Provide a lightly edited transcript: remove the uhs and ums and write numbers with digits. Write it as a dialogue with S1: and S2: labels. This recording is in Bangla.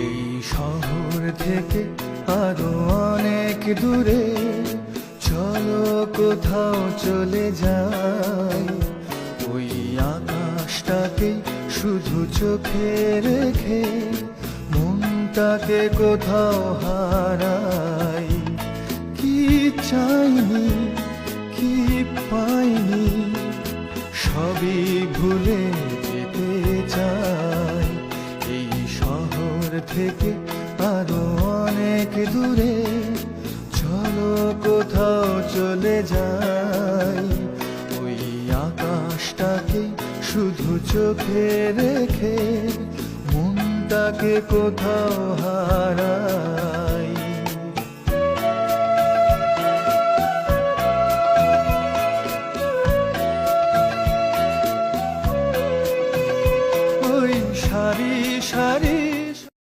S1: এই শহর থেকে আরো অনেক দূরে চলো কোথাও চলে যাই। ওই আকাশটাকে শুধু চোখে রেখে মনটাকে কোথাও হারাই। কি চাইনি কি পাইনি সবই ভুলে যেতে চাই। এই শহর থেকে আরো অনেক দূরে চলো কোথাও চলে যাই। ওই আকাশটাকে শুধু চোখে রেখে মনটাকে কোথাও হারাই। ওই সারি সারি